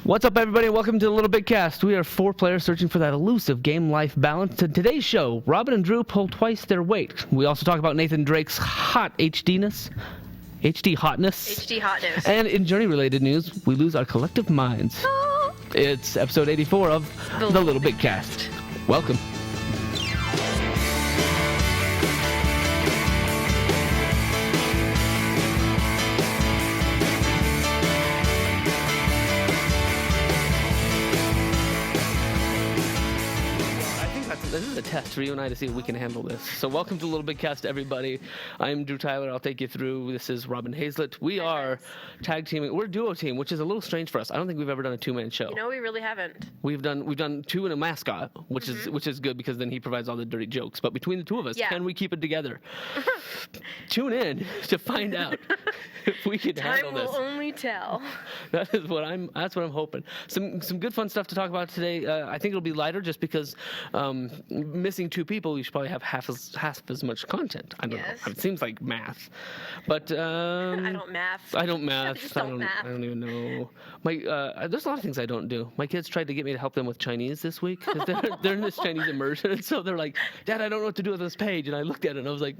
What's up, everybody? Welcome to the LittleBigKast. We are four players searching for that elusive game-life balance. In today's show, Robin and Drew pull twice their weight. We also talk about Nathan Drake's hot HD-ness. HD hotness. HD hotness. And in journey-related news, we lose our collective minds. It's episode 84 of the LittleBigKast. Welcome. This is a test for you and I to see if we can handle this. So welcome to LittleBigKast, everybody. I'm Drew Tyler. I'll take you through. This is Robin Hazlett. We are tag teaming. We're a duo team, which is a little strange for us. I don't think we've ever done a two-man show. You know, we really haven't. We've done two and a mascot, which is good because then he provides all the dirty jokes. But between the two of us, can we keep it together? Tune in to find out if we can handle this. Time will only tell. That's what I'm hoping. Some good fun stuff to talk about today. I think it'll be lighter just because missing two people, you should probably have half as much content. I don't know. It seems like math, but I don't math. I don't math. Just don't math. I don't even know. There's a lot of things I don't do. My kids tried to get me to help them with Chinese this week. They're in this Chinese immersion, and so they're like, "Dad, I don't know what to do with this page." And I looked at it and I was like,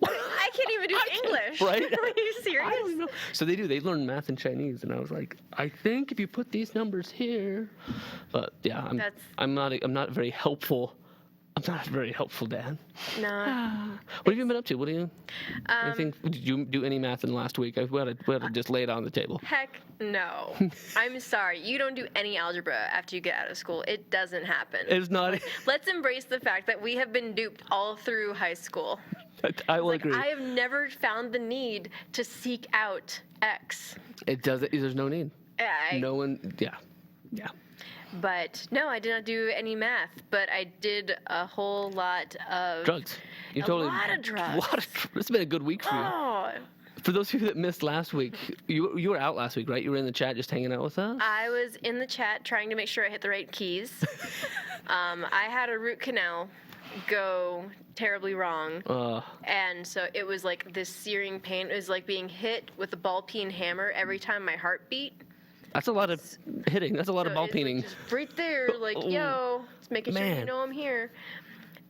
I can't even do English. Right? Are you serious? I don't even know. So they do. They learn math and Chinese, and I was like, I think if you put these numbers here, but yeah, I'm not very helpful. I'm not a very helpful dad. No. What have you been up to? What do you? Anything? Did you do any math in the last week? We had to just lay it on the table. Heck no. I'm sorry. You don't do any algebra after you get out of school. It doesn't happen. It's not. Let's embrace the fact that we have been duped all through high school. I will agree. I have never found the need to seek out X. It doesn't. There's no need. No one. Yeah. But no, I did not do any math. But I did a whole lot of drugs. A lot of drugs. It's been a good week for you. Oh. For those of you that missed last week, you were out last week, right? You were in the chat just hanging out with us? I was in the chat trying to make sure I hit the right keys. I had a root canal go terribly wrong. And so it was like this searing pain. It was like being hit with a ball peen hammer every time my heart beat. That's a lot of hitting. That's a lot of ball peening. Like just right there, like, yo, just making sure you know I'm here.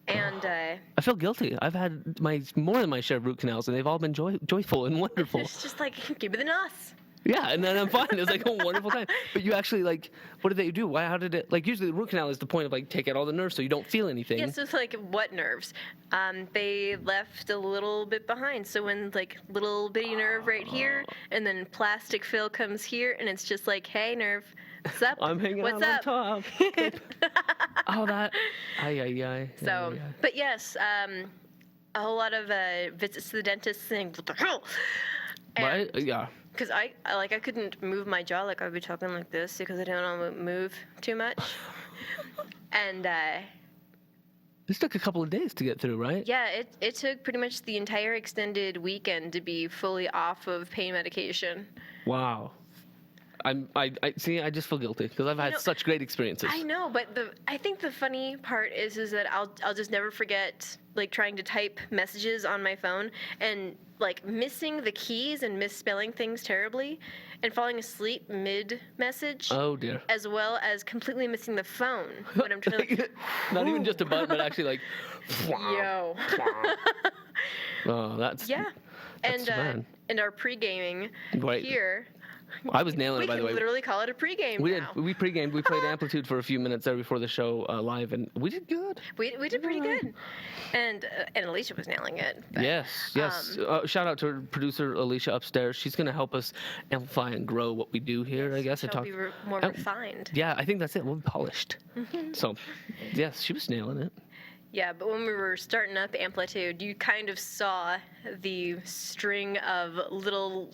And I feel guilty. I've had more than my share of root canals, and they've all been joyful and wonderful. It's just like, give me the NOS. Yeah, and then I'm fine. It was like a wonderful time. But you actually, what did they do? How did it, usually the root canal is the point of, take out all the nerves so you don't feel anything. Yeah, so it's like, what nerves? They left a little bit behind. So when, little bitty nerve right here, and then plastic fill comes here, and it's just like, hey, nerve, what's up? I'm hanging what's out up? on top. Oh, that. Aye. So, but yes, a whole lot of visits to the dentist saying, what the hell? Right? Yeah. Because I couldn't move my jaw, I'd be talking like this because I don't want to move too much. And this took a couple of days to get through, right? Yeah, it took pretty much the entire extended weekend to be fully off of pain medication. Wow. I see. I just feel guilty because I've had such great experiences. I know, but I think the funny part is that I'll just never forget trying to type messages on my phone and missing the keys and misspelling things terribly and falling asleep mid message. Oh dear. As well as completely missing the phone when I'm trying to not even just a button, but actually yo. Oh, that's and our pre-gaming here. I was nailing it, by the way. We can literally call it a pregame now. We pre-gamed. We played Amplitude for a few minutes there before the show live, and we did good. We did pretty good. And Alicia was nailing it. But, yes. Shout out to our producer, Alicia, upstairs. She's going to help us amplify and grow what we do here, I guess. She'll be more refined. Yeah, I think that's it. We'll be polished. So, yes, she was nailing it. Yeah, but when we were starting up Amplitude, you kind of saw the string of little,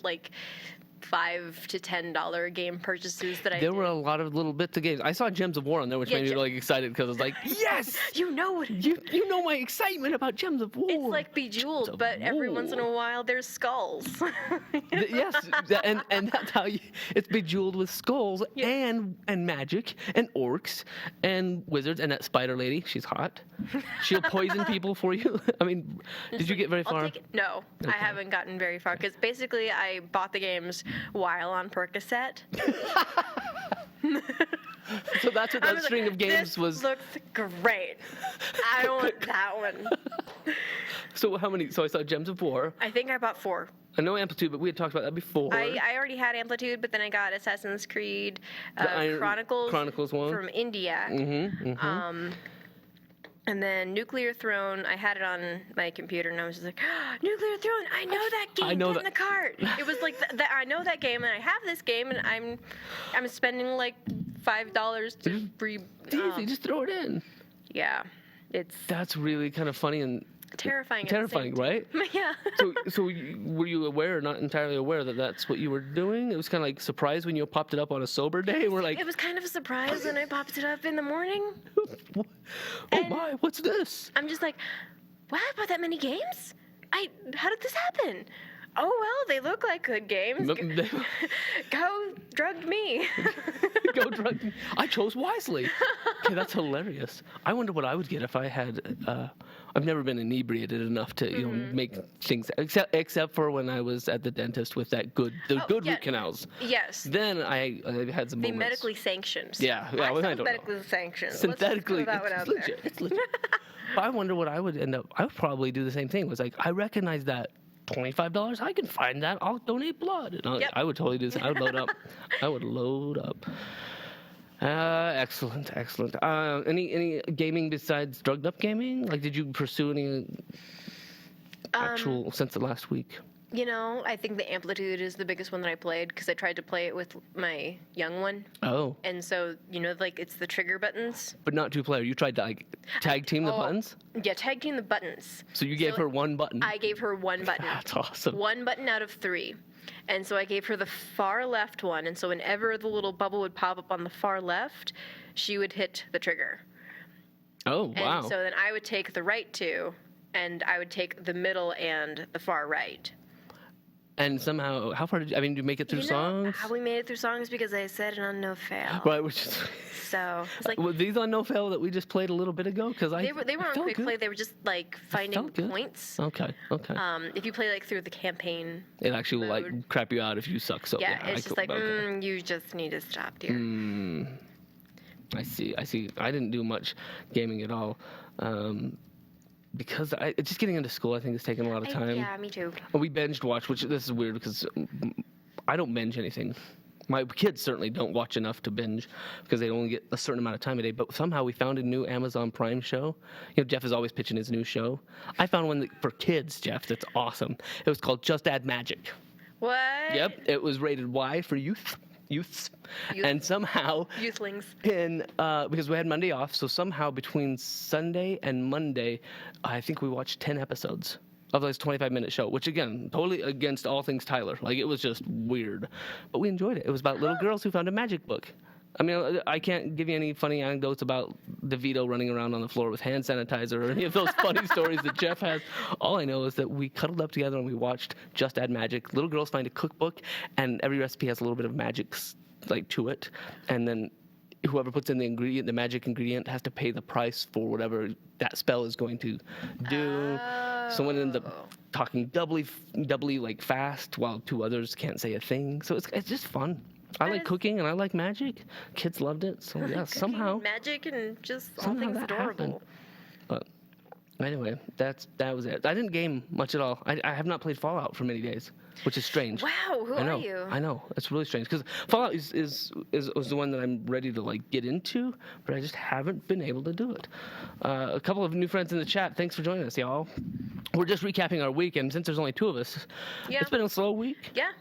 $5 to $10 game purchases that I did. There were a lot of little bits of games. I saw Gems of War on there, which made me excited because I was like, yes! You know what? You know my excitement about Gems of War. It's like Bejeweled, but every once in a while there's skulls. Yes, and that's how it's Bejeweled with skulls and magic and orcs and wizards and that spider lady. She's hot. She'll poison people for you. I mean, did you get very far? No, okay. I haven't gotten very far because basically I bought the games while on Percocet. So that's what I that was string like, of games this was. looks great. I want that one. So how many? So I saw Gems of War. I think I bought 4. I know Amplitude, but we had talked about that before. I already had Amplitude, but then I got Assassin's Creed Chronicles one from India. And then Nuclear Throne, I had it on my computer, and I was just like, Nuclear Throne, I know that game, I know get in the cart. It was like, I know that game, and I have this game, and I'm spending like $5 to It's easy, just throw it in. Yeah, That's really kind of funny and terrifying. Right? Yeah. So were you aware, or not entirely aware, that that's what you were doing? It was kind of like surprised when you popped it up on a sober day. We're like, it was kind of a surprise when I popped it up in the morning. Oh my, what's this? I'm just like, wow, I bought that many games? How did this happen? Oh, well, they look like good games. Go drug me. Go drug me. I chose wisely. Okay, that's hilarious. I wonder what I would get if I had. I've never been inebriated enough to make things, except for when I was at the dentist with that good root canals. Yes. Then I had some moments. Medically sanctioned. Yeah, well, I don't medically know. sanctioned. Synthetically, Let's throw that one out there. It's legit. But I wonder what I would end up. I would probably do the same thing. Was like, I recognize that $25. I can find that. I'll donate blood. And I would totally do this. I would load up. I would load up. Excellent. Any gaming besides drugged up gaming? Like, did you pursue any actual since the last week? I think the Amplitude is the biggest one that I played because I tried to play it with my young one. Oh. And so, like it's the trigger buttons. But not 2-player. You tried to like tag team the buttons? Yeah, tag team the buttons. So you gave her one button? I gave her one button. That's awesome. 1 button out of 3. And so I gave her the far left one. And so whenever the little bubble would pop up on the far left, she would hit the trigger. Oh, wow. And so then I would take the right 2, and I would take the middle and the far right. And somehow, how far did you make it through songs? How we made it through songs because I said it on No Fail. Right, which is... So, it's like... Were these on No Fail that we just played a little bit ago? Because They were on Quick Play. They were just, like, finding points. Okay. If you play, like, through the campaign it actually will, like, crap you out if you suck. So, yeah, it's just like, you just need to stop, dear. I see. I didn't do much gaming at all. Because just getting into school, I think, is taking a lot of time. Yeah, me too. We binged watch, which this is weird because I don't binge anything. My kids certainly don't watch enough to binge because they only get a certain amount of time a day. But somehow we found a new Amazon Prime show. Jeff is always pitching his new show. I found one for kids, Jeff, that's awesome. It was called Just Add Magic. What? Yep. It was rated Y for youths. And somehow youthlings because we had Monday off, so somehow between Sunday and Monday, I think we watched 10 episodes of this 25-minute show, which again, totally against all things Tyler. Like, it was just weird, but we enjoyed it. It was about little girls who found a magic book. I mean, I can't give you any funny anecdotes about DeVito running around on the floor with hand sanitizer or any of those funny stories that Jeff has. All I know is that we cuddled up together and we watched Just Add Magic. Little girls find a cookbook, and every recipe has a little bit of magic, like, to it. And then whoever puts in the magic ingredient, has to pay the price for whatever that spell is going to do. Someone ends up talking doubly like fast, while 2 others can't say a thing. So it's just fun. I like cooking and I like magic. Kids loved it, so yeah. Somehow magic and just all things adorable. But anyway, that was it. I didn't game much at all. I have not played Fallout for many days, which is strange. Wow, who are you? I know, it's really strange because Fallout is the one that I'm ready to like get into, but I just haven't been able to do it. A couple of new friends in the chat. Thanks for joining us, y'all. We're just recapping our week, and since there's only 2 of us, it's been a slow week. Yeah.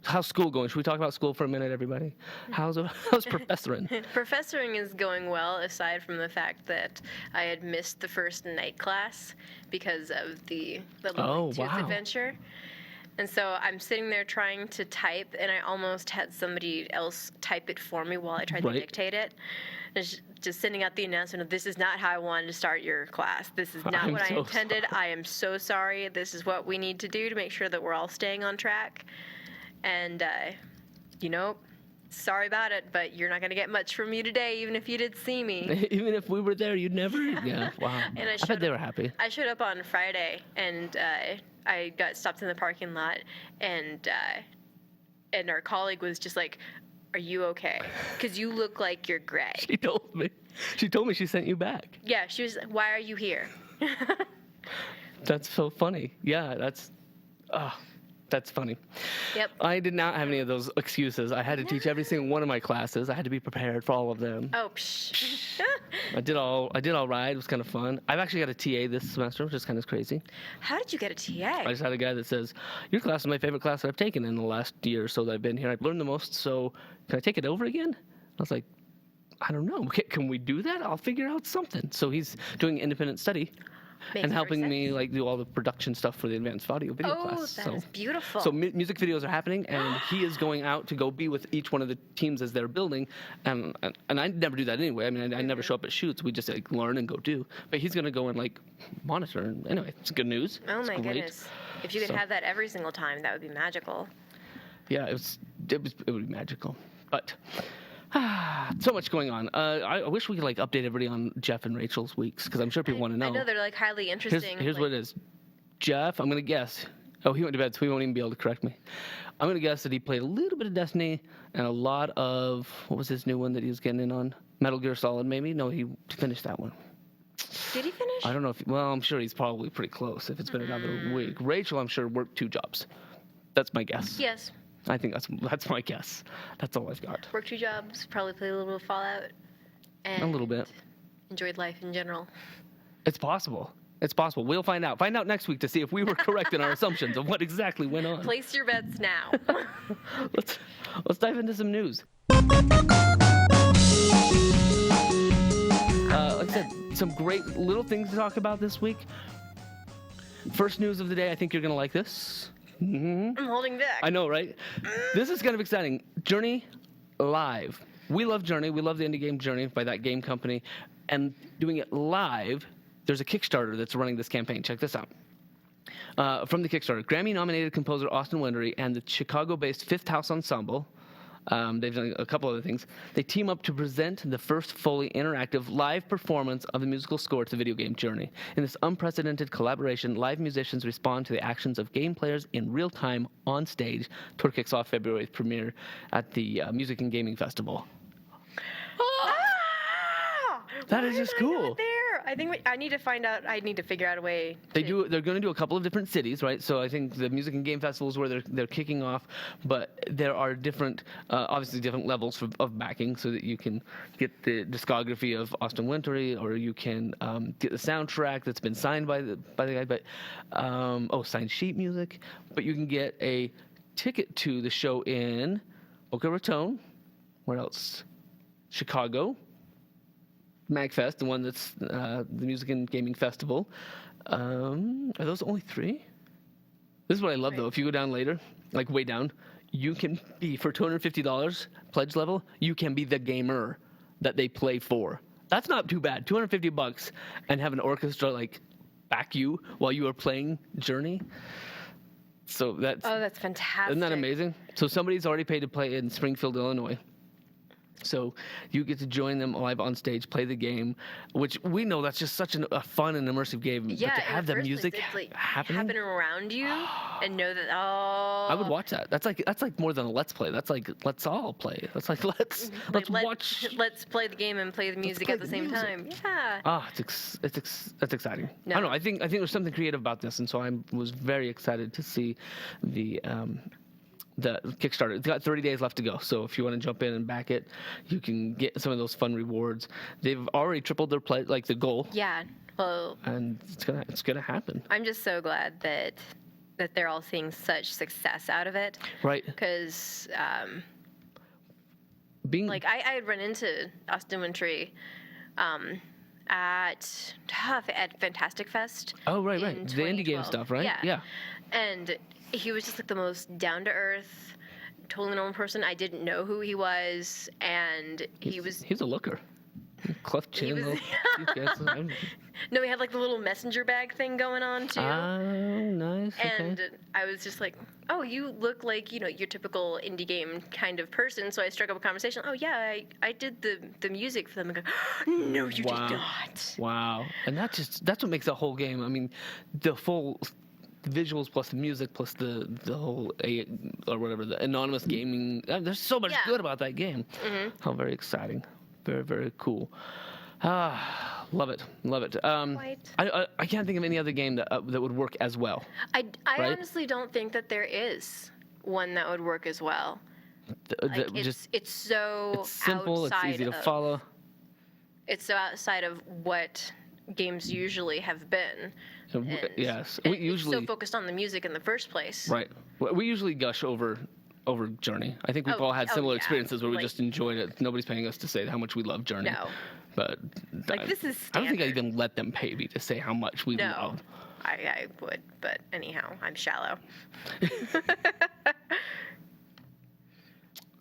How's school going? Should we talk about school for a minute, everybody? How's professoring? Professoring is going well, aside from the fact that I had missed the first night class because of the Tooth adventure. And so I'm sitting there trying to type, and I almost had somebody else type it for me while I tried to dictate it. Just sending out the announcement of, this is not how I wanted to start your class. This is not what I intended. Sorry. I am so sorry. This is what we need to do to make sure that we're all staying on track. And, sorry about it, but you're not going to get much from me today, even if you did see me. Even if we were there, you'd never... Yeah, wow. And I bet they were happy. I showed up on Friday, and I got stopped in the parking lot, and our colleague was just like, are you okay? Because you look like you're gray. She told me. She told me she sent you back. Yeah, she was like, why are you here? That's so funny. Yeah, that's funny. Yep. I did not have any of those excuses. I had to teach every single one of my classes. I had to be prepared for all of them. Oh, psh. I did all right. It was kind of fun. I've actually got a TA this semester, which is kind of crazy. How did you get a TA? I just had a guy that says, your class is my favorite class that I've taken in the last year or so that I've been here. I've learned the most, so can I take it over again? I was like, I don't know. Can we do that? I'll figure out something. So he's doing independent study. Makes and helping sense. me like do all the production stuff for the advanced audio video class. Oh, that is beautiful. So music videos are happening, and he is going out to go be with each one of the teams as they're building. And I never do that anyway. I mean, I never show up at shoots. We just like learn and go do. But he's going to go and like monitor. And anyway, it's good news. Oh It's my great. goodness! If you could have that every single time, that would be magical. Yeah, it would be magical. But so much going on. I wish we could like update everybody on Jeff and Rachel's weeks because I'm sure people want to know. I know they're like highly interesting. Here's what it is. Jeff, I'm going to guess. Oh, he went to bed, so he won't even be able to correct me. I'm going to guess that he played a little bit of Destiny and a lot of, what was his new one that he was getting in on? Metal Gear Solid, maybe? No, he finished that one. Did he finish? I don't know well, I'm sure he's probably pretty close if it's been another week. Rachel, I'm sure, worked 2 jobs. That's my guess. Yes. I think that's my guess. That's all I've got. Worked 2 jobs, probably played a little bit of Fallout. And A little bit. Enjoyed life in general. It's possible. It's possible. We'll find out. Find out next week to see if we were correct in our assumptions of what exactly went on. Place your bets now. Let's dive into some news. Like I said, some great little things to talk about this week. First news of the day. I think you're going to like this. Mm-hmm. I'm holding back. I know, right? This is kind of exciting. Journey live. We love Journey. We love the indie game Journey by that game company. And doing it live, there's a Kickstarter that's running this campaign. Check this out. From the Kickstarter, Grammy-nominated composer Austin Wintory and the Chicago-based Fifth House Ensemble, they've done a couple other things, they team up to present the first fully interactive live performance of the musical score to the video game Journey. In this unprecedented collaboration, live musicians respond to the actions of game players in real time on stage. Tour kicks off February 8th, premiere at the Music and Gaming Festival. That is just cool. I think I need to find out. I need to figure out a way. They're going to do a couple of different cities, right? So I think the Music and Game Festival is where they're kicking off, but there are different, obviously different levels of backing, so that you can get the discography of Austin Wintory, or you can get the soundtrack that's been signed by the guy, but signed sheet music. But you can get a ticket to the show in Boca Raton. Where else? Chicago. MagFest, the one that's the Music and Gaming Festival. Are those only 3? This is what I love, though. If you go down later, like way down, you can be, for $250 pledge level, you can be the gamer that they play for. That's not too bad. $250 and have an orchestra like back you while you are playing Journey. So that's fantastic. Isn't that amazing? So somebody's already paid to play in Springfield, Illinois. So you get to join them live on stage, play the game, which we know that's just such a fun and immersive game. Yeah, but to have the music happen around you and know that I would watch that. That's like more than a let's play. That's like let's all play. That's like let's watch. Let's play the game and play the music at the same time. Yeah. That's exciting. No. I don't know. I think there's something creative about this, and so I was very excited to see the Kickstarter. It's got 30 days left to go, so if you want to jump in and back it, you can get some of those fun rewards. They've already tripled their play, like the goal. Yeah, well, and it's gonna happen. I'm just so glad that they're all seeing such success out of it. Right. Because I had run into Austin Wintory at Fantastic Fest. Oh, right. The indie game stuff, right? Yeah. And he was just like the most down-to-earth, totally normal person. I didn't know who he was, and he's a looker. Cleft chin. No, he had like the little messenger bag thing going on too. Oh, nice. And I was just like, oh, you look like, your typical indie game kind of person. So I struck up a conversation. Oh yeah, I did the music for them. And go, no, you did not. Wow. And that's what makes the whole game. I mean, the full the visuals plus the music plus the whole or whatever, the anonymous gaming. There's so much good about that game. How very exciting. Very, very cool. Love it. I can't think of any other game that would work as well. I honestly don't think that there is one that would work as well. It's simple. It's easy to follow. It's so outside of what games usually have been. Yes, we usually so focused on the music in the first place. Right. We usually gush over Journey. I think we've all had similar experiences where we just enjoyed it. Nobody's paying us to say how much we love Journey. No. But this is standard. I don't think I even let them pay me to say how much we love. I would, but anyhow, I'm shallow.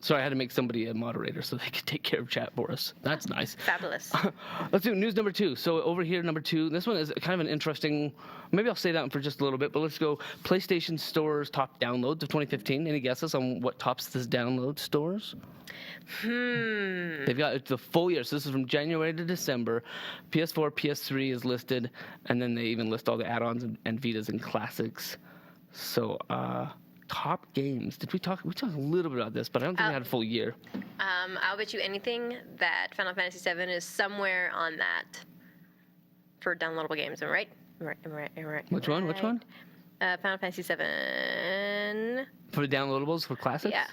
Sorry, I had to make somebody a moderator so they could take care of chat for us. That's nice. Fabulous. Let's do news number 2. So over here, number 2. This one is kind of an interesting. Maybe I'll say that one for just a little bit, but let's go. PlayStation Store's top downloads of 2015. Any guesses on what tops this download stores? They've got the full year. So this is from January to December. PS4, PS3 is listed, and then they even list all the add-ons and Vitas and classics. So. Top games. We talked a little bit about this, but I don't think we had a full year. I'll bet you anything that Final Fantasy VII is somewhere on that for downloadable games. Am I right? Which one? Final Fantasy VII. For the downloadables for classics? Yeah.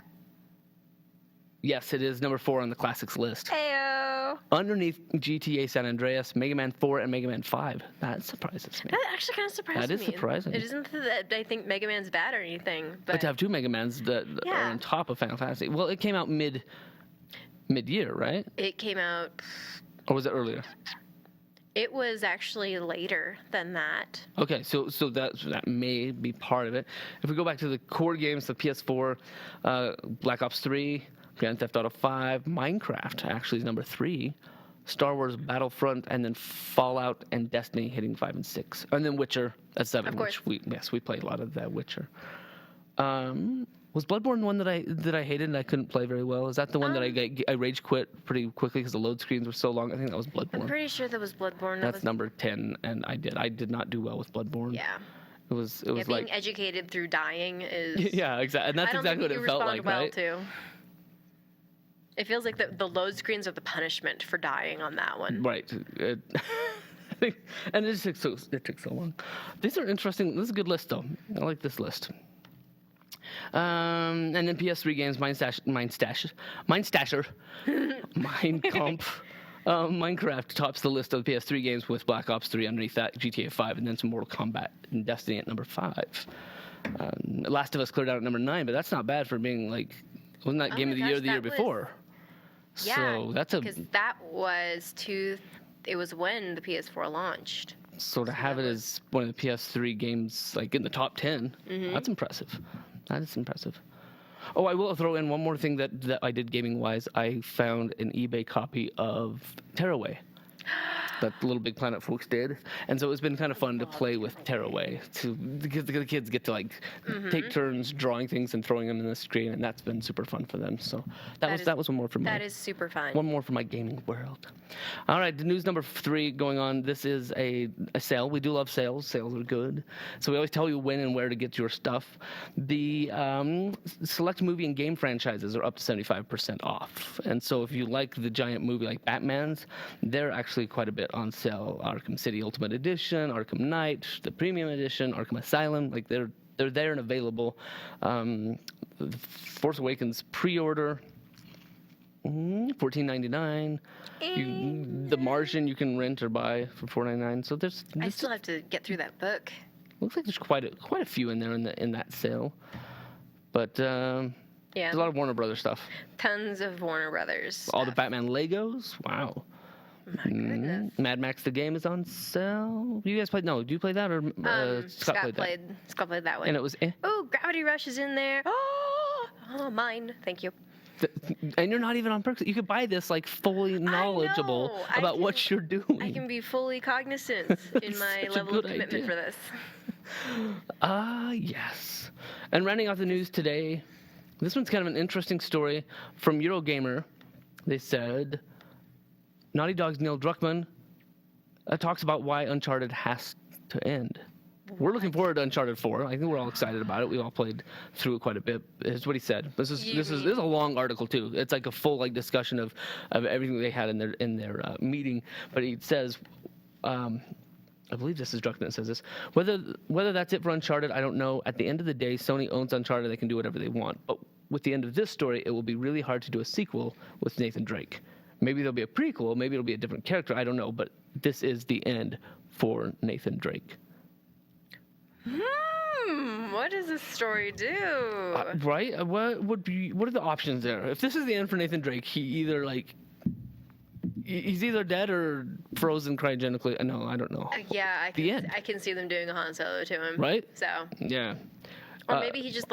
Yes, it is number 4 on the classics list. Heyo. Underneath GTA San Andreas, Mega Man 4, and Mega Man 5. That surprises me. That actually kind of surprises me. That is surprising. It isn't that I think Mega Man's bad or anything, but to have 2 Mega Mans that are on top of Final Fantasy. Well, it came out mid-year, right? It came out. Or was it earlier? It was actually later than that. Okay, so that may be part of it. If we go back to the core games, the PS4, Black Ops 3. Grand Theft Auto 5, Minecraft actually is number 3, Star Wars Battlefront, and then Fallout and Destiny hitting 5 and 6, and then Witcher at 7. Of course. Which we played a lot of that Witcher. Was Bloodborne one that I hated and I couldn't play very well? Is that the one that I rage quit pretty quickly because the load screens were so long? I think that was Bloodborne. I'm pretty sure that was Bloodborne. That's number 10, and I did not do well with Bloodborne. Yeah. It was being like educated through dying is. Yeah, exactly, and that's exactly what it felt like, well right? Too. It feels like the load screens are the punishment for dying on that one. Right. And it took so long. These are interesting. This is a good list, though. I like this list. And then PS3 games, Mindstasher, Minecraft tops the list of PS3 games with Black Ops 3 underneath that, GTA 5, and then some Mortal Kombat and Destiny at number 5. Last of Us cleared out at number 9, but that's not bad for being like, wasn't that Game of the Year the year before? Yeah, so that's because that was it was when the PS4 launched. So to have it as one of the PS3 games, like in the top 10, that's impressive. That is impressive. Oh, I will throw in one more thing that I did gaming-wise. I found an eBay copy of Tearaway that Little Big Planet folks did. And so it's been kind of fun to play with Tearaway. Because the kids get to like take turns drawing things and throwing them in the screen, and that's been super fun for them. So that was one more for me. That is super fun. One more for my gaming world. All right, the news number 3 going on. This is a sale. We do love sales. Sales are good. So we always tell you when and where to get your stuff. The select movie and game franchises are up to 75% off. And so if you like the giant movie like Batman's, they're actually quite a bit on sale. Arkham City Ultimate Edition, Arkham Knight, the Premium Edition, Arkham Asylum, like they're there and available. Force Awakens pre-order, $14.99. The Martian you can rent or buy for $4.99. So I still have to get through that book. Looks like there's quite a few in there in that sale, but there's a lot of Warner Brothers stuff. Tons of Warner Brothers stuff. All the Batman Legos. Wow. My goodness. Mad Max the game is on sale. You guys played? No, do you play that or Scott played that? Scott played that one. And it was. Oh, Gravity Rush is in there. Oh, mine. Thank you. And you're not even on perks. You could buy this like fully knowledgeable about what you're doing. I can be fully cognizant in my level of commitment for this. Yes. And rounding off the news today, this one's kind of an interesting story from Eurogamer. They said Naughty Dog's Neil Druckmann talks about why Uncharted has to end. we're looking forward to Uncharted 4. I think we're all excited about it. We all played through it quite a bit. Is what he said. This is a long article too. It's like a full discussion of everything they had in their meeting. But he says, I believe this is Druckmann that says this. Whether that's it for Uncharted, I don't know. At the end of the day, Sony owns Uncharted. They can do whatever they want. But with the end of this story, it will be really hard to do a sequel with Nathan Drake. Maybe there'll be a prequel. Maybe it'll be a different character. I don't know. But this is the end for Nathan Drake. What does this story do? Right? What are the options there? If this is the end for Nathan Drake, he's either dead or frozen cryogenically. No, I don't know. Yeah, I can see them doing a Han Solo to him. Right? So. Yeah. Or maybe he just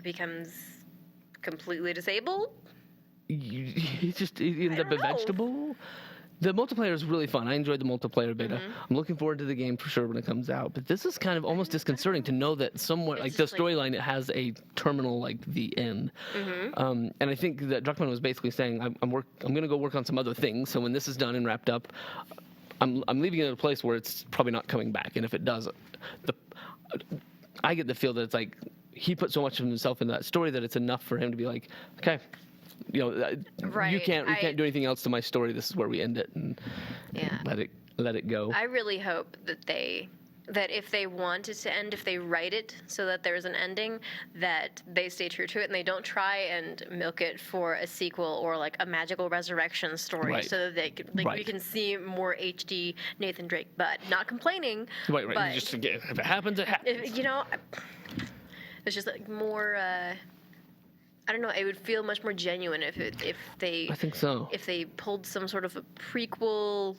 becomes completely disabled. He ends up a vegetable. The multiplayer is really fun. I enjoyed the multiplayer beta. Mm-hmm. I'm looking forward to the game for sure when it comes out. But this is kind of almost disconcerting to know that somewhat the storyline, it has a terminal the end. Mm-hmm. And I think that Druckmann was basically saying, I'm going to go work on some other things. So when this is done and wrapped up, I'm leaving it at a place where it's probably not coming back. And if it does, I get the feel that it's he put so much of himself into that story that it's enough for him to be like, okay. Right. We can't do anything else to my story. This is where we end it, and let it go. I really hope that if they want it to end, if they write it so that there's an ending, that they stay true to it and they don't try and milk it for a sequel or a magical resurrection story, right. So that they can, we can see more HD Nathan Drake, but not complaining. Right. But just if it happens, it happens. It's just more. I don't know. It would feel much more genuine if they. I think so. If they pulled some sort of a prequel,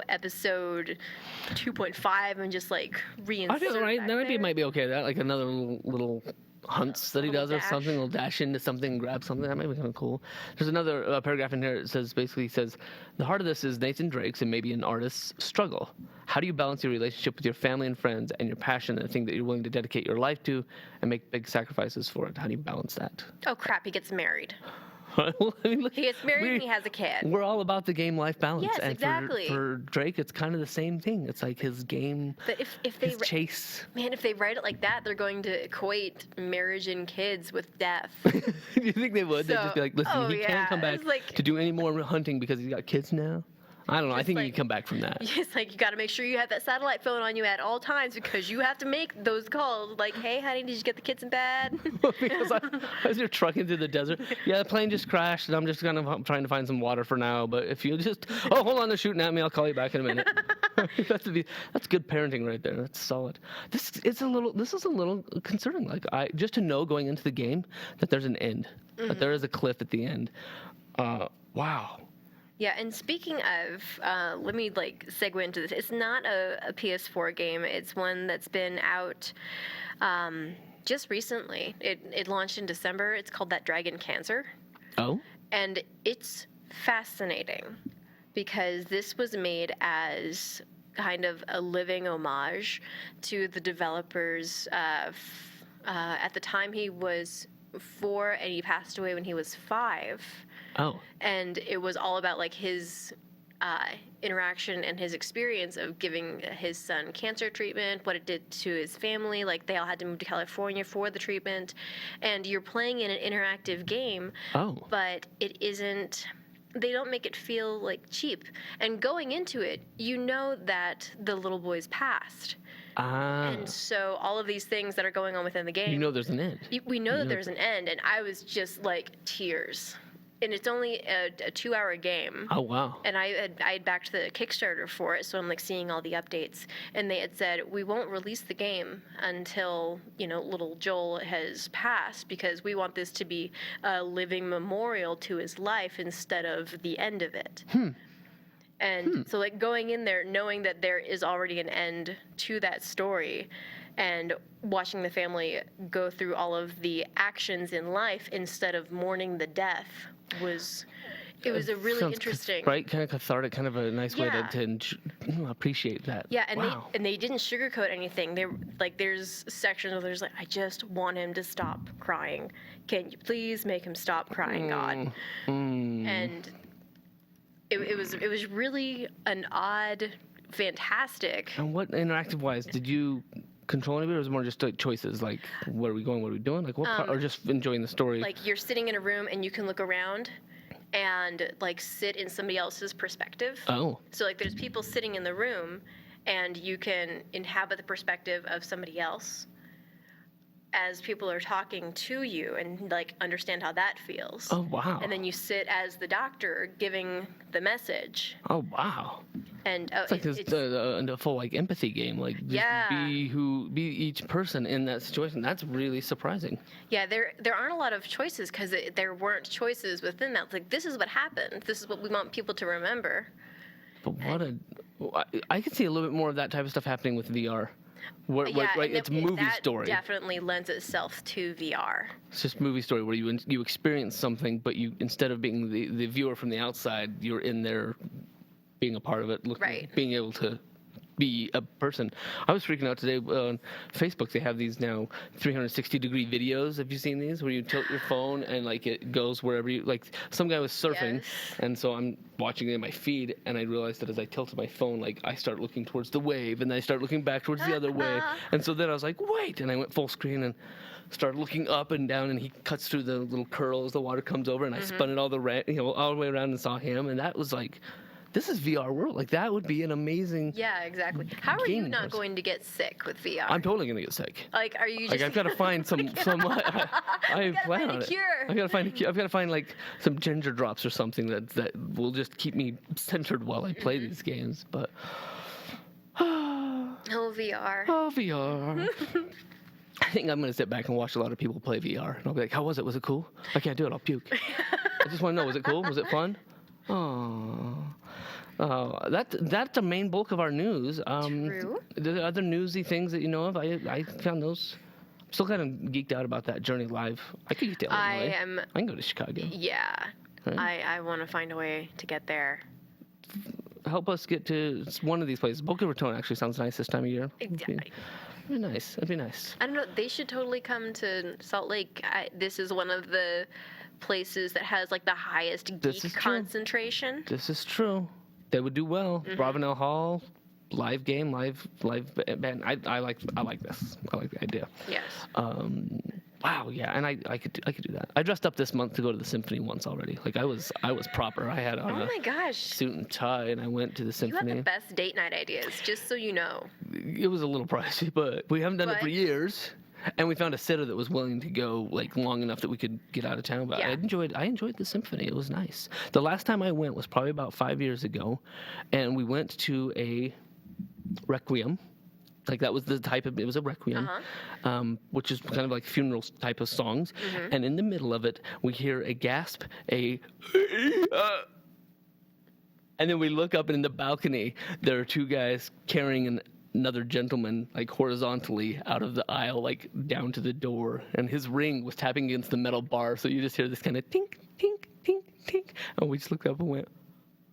episode 2.5, and just reinsert. I feel right. That might be okay. That another little hunts that he does or something. He'll dash into something, grab something. That might be kind of cool. There's another paragraph in here that says the heart of this is Nathan Drake's and maybe an artist's struggle. How do you balance your relationship with your family and friends and your passion and the thing that you're willing to dedicate your life to and make big sacrifices for it? How do you balance that? Oh crap! He gets married. Well, I mean, he gets married and he has a kid. We're all about the game-life balance. Yes, and exactly. For Drake, it's kind of the same thing. It's his game, but his chase. Man, if they write it like that, they're going to equate marriage and kids with death. Do you think they would? They'd just be listen, he can't come back to do any more hunting because he's got kids now? I don't know. I think you can come back from that. It's you got to make sure you have that satellite phone on you at all times because you have to make those calls. Hey, honey, did you get the kids in bed? Because as you're trucking through the desert, the plane just crashed, and I'm just trying to find some water for now. But if you just, hold on, they're shooting at me. I'll call you back in a minute. That's good parenting right there. That's solid. This is a little concerning. Just to know going into the game that there's an end, that there is a cliff at the end. Wow. Yeah, and speaking of, let me segue into this. It's not a PS4 game. It's one that's been out just recently. It launched in December. It's called That Dragon Cancer. Oh. And it's fascinating because this was made as kind of a living homage to the developers. At the time he was 4 and he passed away when he was 5. Oh. And it was all about his interaction and his experience of giving his son cancer treatment, what it did to his family. They all had to move to California for the treatment. And you're playing in an interactive game. Oh. But it isn't. They don't make it feel cheap. And going into it, you know that the little boy's passed. And so all of these things that are going on within the game. You know there's an end. We know that there's an end. And I was just tears. And it's only a 2-hour game. Oh, wow. And I had backed the Kickstarter for it, so I'm seeing all the updates. And they had said, we won't release the game until, little Joel has passed because we want this to be a living memorial to his life instead of the end of it. And so going in there, knowing that there is already an end to that story and watching the family go through all of the actions in life instead of mourning the death was a really interesting, right? Kind of cathartic, kind of a nice way to appreciate that. Yeah, and they didn't sugarcoat anything. They there's sections where there's I just want him to stop crying. Can you please make him stop crying, God? And it was really an odd fantastic. And what interactive-wise, did you control any of it, or was it more just like choices, like where are we going, what are we doing, like what part, or just enjoying the story? Like you're sitting in a room and you can look around and like sit in somebody else's perspective. Oh. So like there's people sitting in the room and you can inhabit the perspective of somebody else as people are talking to you and like understand how that feels. Oh, wow. And then you sit as the doctor giving the message. Oh, wow. And It's like a full like empathy game, like just be each person in that situation. That's really surprising. Yeah, there aren't a lot of choices because there weren't choices within that. It's like, this is what happened. This is what we want people to remember. But I could see a little bit more of that type of stuff happening with VR. Right, it's movie story. That definitely lends itself to VR. It's just movie story where you experience something, but you, instead of being the viewer from the outside, you're in there being a part of it, being able to be a person. I was freaking out today on Facebook. They have these now 360-degree videos. Have you seen these? Where you tilt your phone and like it goes wherever you like. Some guy was surfing, and so I'm watching it in my feed, and I realized that as I tilted my phone, like I start looking towards the wave, and then I start looking back towards the other way, and so then I was like, wait, and I went full screen and started looking up and down, and he cuts through the little curls. The water comes over, and I spun it all the way around and saw him, and that was like. This is VR world. Like, that would be an amazing. Yeah, exactly. How are you not going to get sick with VR? I'm totally going to get sick. Like, are you just. Like, I've got to find some. I plan on it. I've got to find a cure. I've got to find, like, some ginger drops or something that will just keep me centered while I play these games. But. Oh, VR. Oh, VR. I think I'm going to sit back and watch a lot of people play VR. And I'll be like, how was it? Was it cool? I can't do it. I'll puke. I just want to know, was it cool? Was it fun? That's the main bulk of our news. True. The other newsy things that you know of, I found those. I'm still kind of geeked out about that Journey Live. I could get to Illinois. I can go to Chicago. Yeah. Right? I want to find a way to get there. Help us get to one of these places. Boca Raton actually sounds nice this time of year. Exactly. It'd be nice. It'd be nice. I don't know. They should totally come to Salt Lake. This is one of the places that has like the highest geek concentration. This is true. They would do well. Bravenel Hall, live game, live band. I like this. I like the idea. Yes. Wow. Yeah. And I could do that. I dressed up this month to go to the symphony once already. Like I was proper. I had on a suit and tie, and I went to the symphony. You have the best date night ideas, just so you know. It was a little pricey, but we haven't done it for years. And we found a sitter that was willing to go like long enough that we could get out of town. But I enjoyed the symphony. It was nice. The last time I went was probably about 5 years ago, and we went to a requiem. Like that was the type of, it was a requiem, which is kind of like funeral type of songs. And in the middle of it, we hear a gasp, and then we look up, and in the balcony, there are two guys carrying another gentleman like horizontally out of the aisle, like down to the door, and his ring was tapping against the metal bar, so you just hear this kind of tink, tink, tink, tink, and we just looked up and went,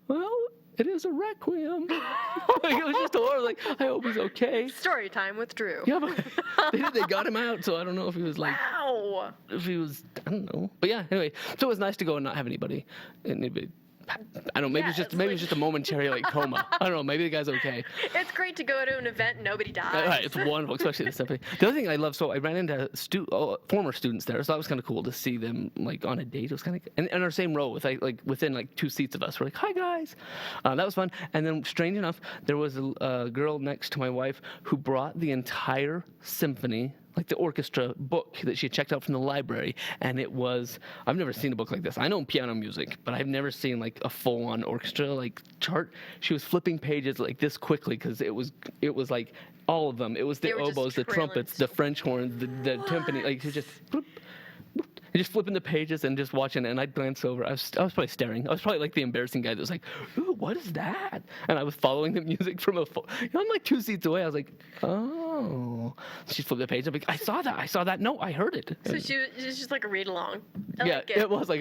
well, it is a requiem. It was just horrible. Like, I hope he's okay. Story time with Drew. Yeah, but they got him out, so I don't know if he was like, wow. If he was, I don't know. But yeah, anyway, so it was nice to go and not have anybody. I don't know, maybe it's just a momentary like coma. I don't know, maybe the guy's okay. It's great to go to an event and nobody dies. Right, it's wonderful, especially the symphony. The other thing I love, so I ran into former students there, so that was kind of cool to see them like on a date. It was kind of in our same row with like within like 2 seats of us. We're like, hi guys, that was fun. And then strange enough, there was a girl next to my wife who brought the entire symphony, like the orchestra book that she had checked out from the library, and it was, I've never seen a book like this. I know piano music, but I've never seen like a full-on orchestra like chart. She was flipping pages like this quickly because it was like all of them. It was the oboes, the trumpets, the French horns, the timpani, like she just bloop, bloop, and just flipping the pages and just watching it. And I'd glance over. I was probably staring. I was probably like the embarrassing guy that was like, ooh, what is that? And I was following the music from I'm like 2 seats away. I was like, oh. She flipped the page. I'm like, I saw that. No, I heard it. So she was just like a read along. Yeah, it was like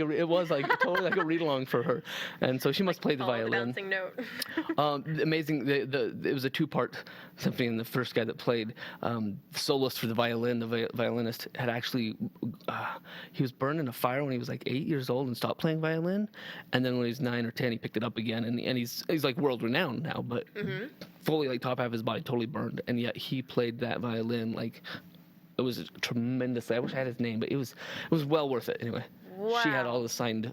totally like a read along for her. And so she must play the violin. The bouncing note. Amazing. It was a 2-part symphony, and the first guy that played soloist for the violin, the violinist, had actually he was burned in a fire when he was like 8 years old and stopped playing violin, and then when he was 9 or 10, he picked it up again, and he's like world renowned now. But fully, like, top half of his body totally burned, and yet he played that violin like it was tremendous. I wish I had his name, but it was well worth it anyway. Wow. She had all the signed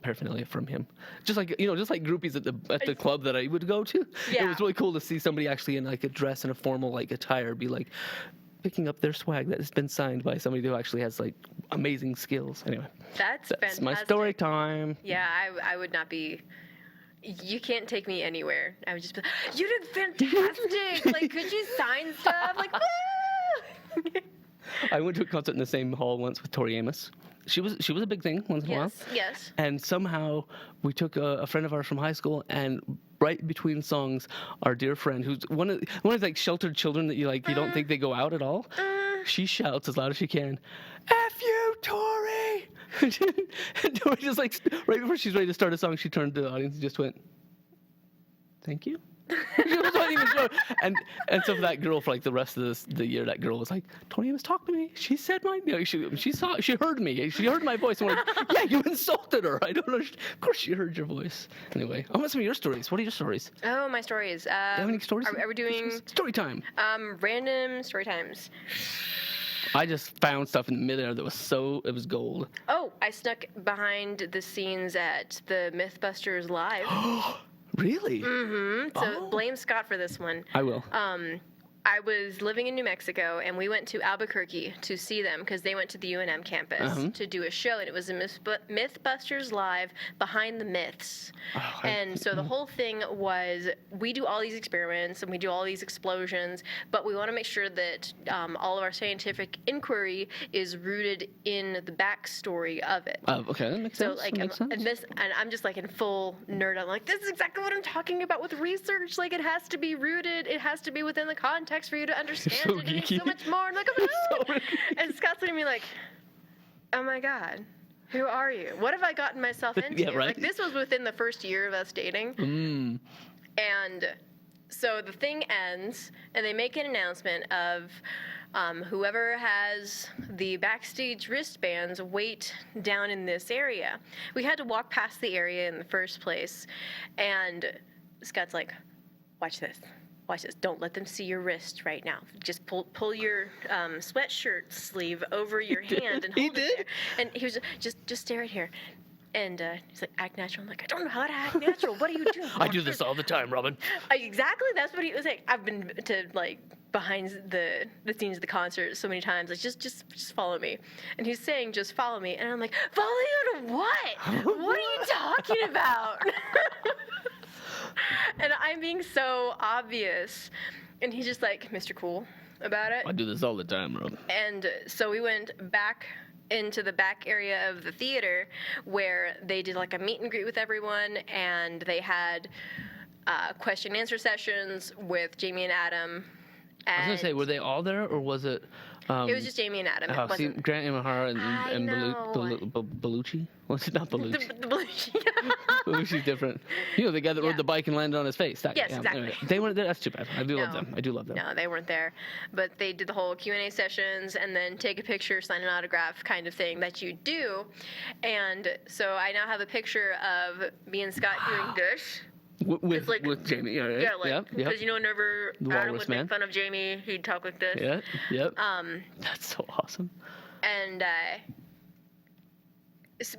paraphernalia from him. Just like groupies at the club that I would go to. Yeah. It was really cool to see somebody actually in like a dress and a formal like attire be like picking up their swag that has been signed by somebody who actually has like amazing skills. Anyway. That's fantastic. My story time. Yeah, I would not be. You can't take me anywhere. I would just be like, you did fantastic. Like, could you sign stuff? Like, woo! I went to a concert in the same hall once with Tori Amos. She was a big thing once in a while. Yes. And somehow we took a friend of ours from high school, and right between songs, our dear friend, who's one of those like sheltered children that you don't think they go out at all. She shouts as loud as she can, "F you, Tori!" And Tori just like right before she's ready to start a song, she turned to the audience and just went, "Thank you." She wasn't even sure. And so for that girl, for like the rest of the year, that girl was like, "Tori was talking to me. She said my, she heard me. She heard my voice." And we're like, "Yeah, you insulted her. I don't know. Of course she heard your voice." Anyway, I want some of your stories. What are your stories? Oh, my stories. Do you have any stories? Are we doing story time? Random story times? I just found stuff in the midair that was it was gold. Oh, I snuck behind the scenes at the Mythbusters Live. Really? Mm-hmm. So blame Scott for this one. I will. I was living in New Mexico, and we went to Albuquerque to see them because they went to the UNM campus to do a show, and it was a Mythbusters Live Behind the Myths. So the whole thing was we do all these experiments and we do all these explosions, but we want to make sure that all of our scientific inquiry is rooted in the backstory of it. Okay, that makes sense. So like, makes sense. and I'm just like in full nerd. I'm like, this is exactly what I'm talking about with research. Like, it has to be rooted. It has to be within the context for you to understand so it. And geeky. so much more. I'm like, and Scott's looking at me like, oh my God, who are you? What have I gotten myself into? Yeah, right. Like, this was within the first year of us dating. And so the thing ends, and they make an announcement of whoever has the backstage wristbands wait down in this area. We had to walk past the area in the first place, and Scott's like, watch this. Watch this. Don't let them see your wrist right now. Just pull your sweatshirt sleeve over your hand and hold it there. And he was just stare at here. And he's like, act natural. I'm like, I don't know how to act natural. What are you doing? I do this all the time, Robin. Exactly. That's what he was like. I've been to like behind the scenes of the concert so many times. Like, just follow me. And he's saying, just follow me. And I'm like, follow you to what? What are you talking about? And I'm being so obvious. And he's just like, Mr. Cool about it. I do this all the time, Rob. And so we went back into the back area of the theater where they did like a meet and greet with everyone. And they had question and answer sessions with Jamie and Adam. I was going to say, were they all there, or was it... it was just Jamie and Adam. It wasn't... Grant Imahara and Belushi? Was it not Belushi? The Belushi. Belushi's different. You know, the guy that rode the bike and landed on his face. Yes, exactly. Anyway, they weren't there. That's too bad. I do love them. No, they weren't there. But they did the whole Q&A sessions and then take a picture, sign an autograph kind of thing that you do. And so I now have a picture of me and Scott doing this. With Jamie, yeah, right? Yeah, like, because you know, whenever Adam would make fun of Jamie, he'd talk like this. Yeah, yep. That's so awesome. And,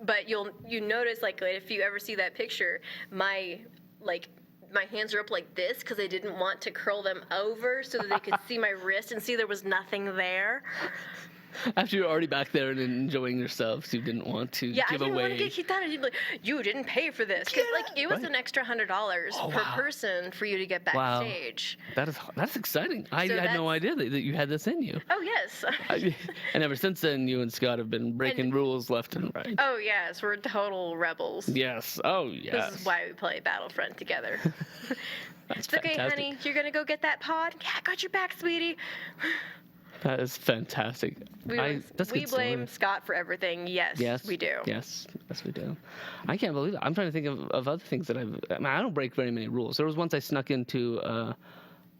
but you notice, like, if you ever see that picture, my hands are up like this because I didn't want to curl them over so that they could see my wrist and see there was nothing there. After you're already back there and enjoying yourself, so you didn't want to give away. I didn't want to get kicked out. I'd be like, you didn't pay for this. Because it was an extra $100 per person for you to get backstage. Wow. That's exciting. I had no idea that you had this in you. Oh, yes. And ever since then, you and Scott have been breaking rules left and right. Oh, yes. We're total rebels. Yes. Oh, yes. This is why we play Battlefront together. That's it's okay, fantastic. honey. You're going to go get that pod? Yeah, I got your back, sweetie. That is fantastic. We blame Scott for everything. Yes, we do. Yes, we do. I can't believe it. I'm trying to think of other things that I don't break very many rules. There was once I snuck into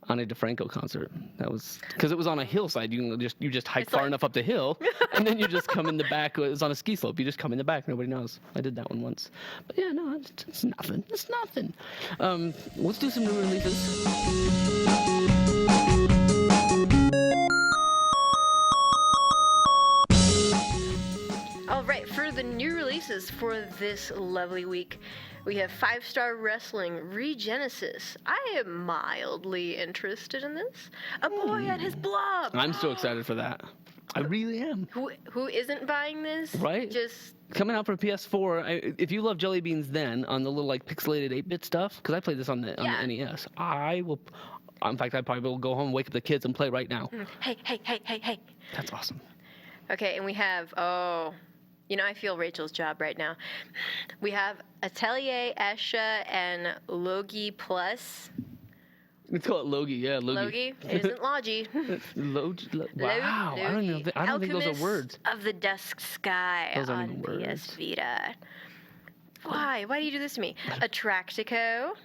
on a DeFranco concert. That was because it was on a hillside. You just hike far enough up the hill, and then you just come in the back. It was on a ski slope. You just come in the back. Nobody knows. I did that one once. But yeah, no, it's nothing. It's nothing. Let's do some new releases. All right, for the new releases for this lovely week, we have 5-Star Wrestling Regenesis. I am mildly interested in this. A boy and his blob. I'm so excited for that. I really am. Who isn't buying this? Right? Just coming out for PS4. If you love Jelly Beans then on the little like pixelated 8-bit stuff, because I played this on the NES, I will. In fact, I probably will go home, wake up the kids, and play right now. Hey. That's awesome. Okay, and we have I feel Rachel's job right now. We have Atelier Esha and Logi Plus. Let's call it Logi, yeah, Logi. Logi? It isn't Logi. Wow, I don't think those are words. Of the Dusk Sky Those aren't on even words. PS Vita. Why? Why do you do this to me? Atractico.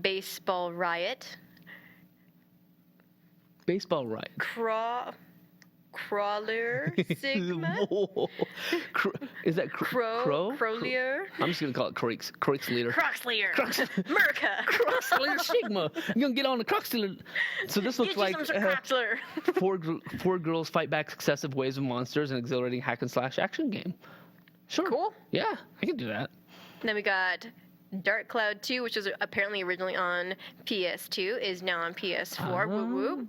Baseball Riot. Baseball Riot. Crawler Sigma. Is that Crow? Crowlier. I'm just gonna call it Croix Leader. Croxleader. Merca. Croxleader Sigma. You're gonna get on the Croxleader. So this looks like four girls fight back successive waves of monsters, an exhilarating hack and slash action game. Sure. Cool. Yeah, I can do that. Then we got Dark Cloud 2, which was apparently originally on PS2, is now on PS4. Woo woo.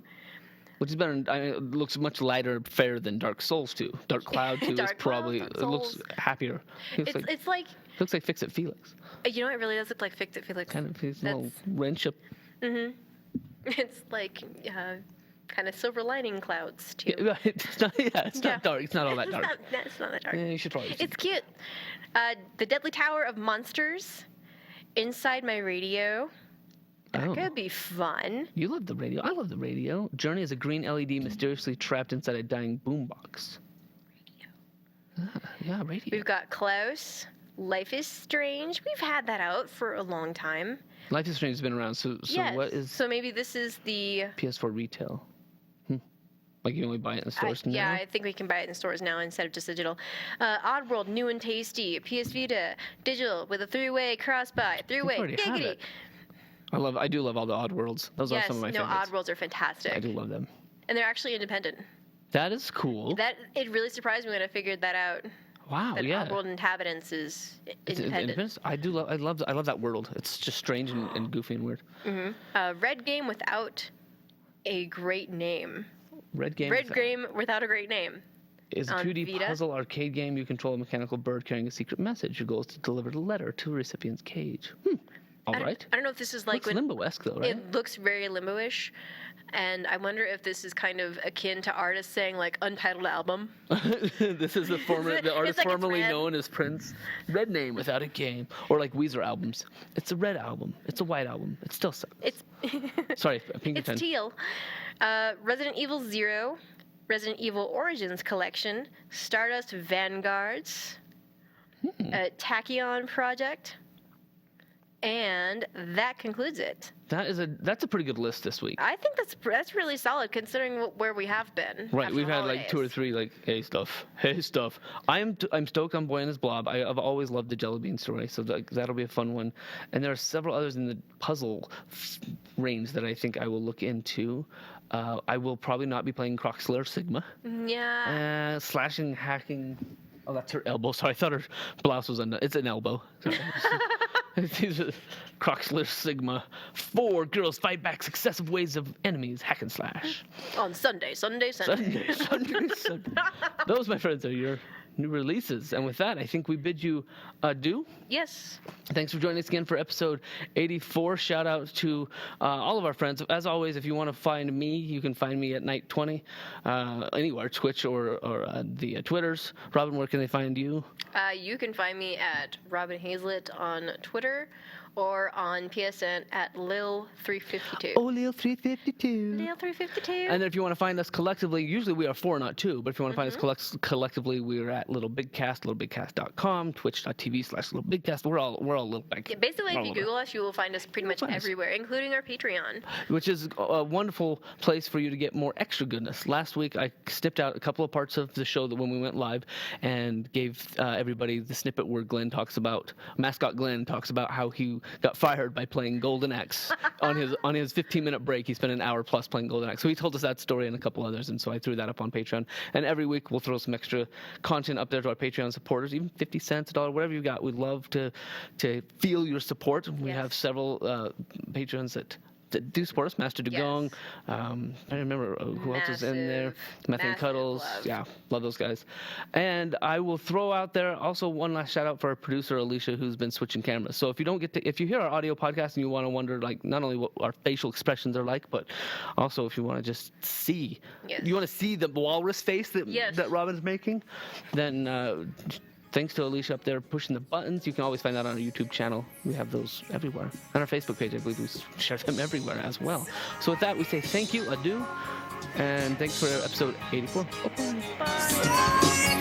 Which is better. It looks much lighter, fairer than Dark Souls 2. Dark Cloud 2 is probably. It looks happier. It's like. Looks like Fix It Felix. You know, it really does look like Fix It Felix. Kind of his little wrench up. Mm-hmm. It's like kind of silver lining clouds too. Yeah, it's not dark. It's not all that dark. It's not that dark. Yeah, you should probably. It's cute. The Deadly Tower of Monsters. Inside My Radio. That could be fun. You love the radio. I love the radio. Journey is a green LED mysteriously trapped inside a dying boombox. Radio. Yeah, radio. We've got Klaus. Life is Strange. We've had that out for a long time. Life is Strange has been around. So yes. What is? So maybe this is the PS4 retail. Like you only buy it in the stores now? Yeah, I think we can buy it in stores now instead of just digital. Oddworld, new and tasty. PS Vita, digital with a 3-way cross-buy. 3-way, giggity. I do love all the Oddworlds. Those are some of my favorites. Oddworlds are fantastic. I do love them. And they're actually independent. That is cool. It really surprised me when I figured that out. Wow, that Oddworld Inhabitants is independent. I love that world. It's just strange and goofy and weird. Mm-hmm. Red Game without a great name. Red Game without a great name. Is a 2D Vita. Puzzle arcade game. You control a mechanical bird carrying a secret message. Your goal is to deliver the letter to a recipient's cage. All right. I don't know if this is like Limbo-esque though, right? It looks very Limbo-ish, and I wonder if this is kind of akin to artists saying like untitled album. This is the artist like formerly known as Prince. Red name without a game, or like Weezer albums. It's a red album. It's a white album. It still sucks. Sorry, Pinkerton. It's teal. Resident Evil 0, Resident Evil Origins Collection, Stardust Vanguards, Tachyon Project. And that concludes it. That's a pretty good list this week. I think that's really solid considering where we have been. Right, we've had like 2 or 3 like hey stuff. I'm stoked on Boy and His Blob. I've always loved the Jelly Bean story, so that'll be a fun one. And there are several others in the puzzle range that I think I will look into. I will probably not be playing Croxler Sigma. Yeah. Slashing, hacking. Oh, that's her elbow. Sorry, I thought her blouse was undone. It's an elbow. These are Croxler Sigma. 4 girls fight back successive waves of enemies. Hack and slash. On Sunday. Those, my friends, are your new releases. And with that, I think we bid you adieu. Yes. Thanks for joining us again for episode 84. Shout out to all of our friends. As always, if you want to find me, you can find me at Night20 anywhere, Twitch or the Twitters. Robin, where can they find you? You can find me at Robin Hazlett on Twitter or on PSN at Lil352. Oh, Lil352. Lil352. And then if you want to find us collectively, usually we are 4, not 2, but if you want to find us collectively, we're at LittleBigKast, LittleBigKast.com, twitch.tv/LittleBigKast. We're all Little Big. Yeah, basically, if you Google us, you will find us pretty much everywhere, including our Patreon. Which is a wonderful place for you to get more extra goodness. Last week, I snipped out a couple of parts of the show that when we went live and gave everybody the snippet where Mascot Glenn talks about how he got fired by playing Golden Axe. on his 15-minute break, he spent an hour plus playing Golden Axe. So he told us that story and a couple others, and so I threw that up on Patreon. And every week, we'll throw some extra content up there to our Patreon supporters, even 50 cents, $1, whatever you've got. We'd love to feel your support. We have several patrons that do support us. Master Dugong. I don't remember who else is in there. Methane Cuddles. Love. Yeah, love those guys. And I will throw out there also one last shout out for our producer Alicia, who's been switching cameras. So if you hear our audio podcast and you want to wonder like not only what our facial expressions are like, but also if you want to just see, you want to see the walrus face that Robin's making, then. Thanks to Alicia up there pushing the buttons. You can always find that on our YouTube channel. We have those everywhere. And our Facebook page, I believe we share them everywhere as well. So with that, we say thank you, adieu, and thanks for episode 84. Bye.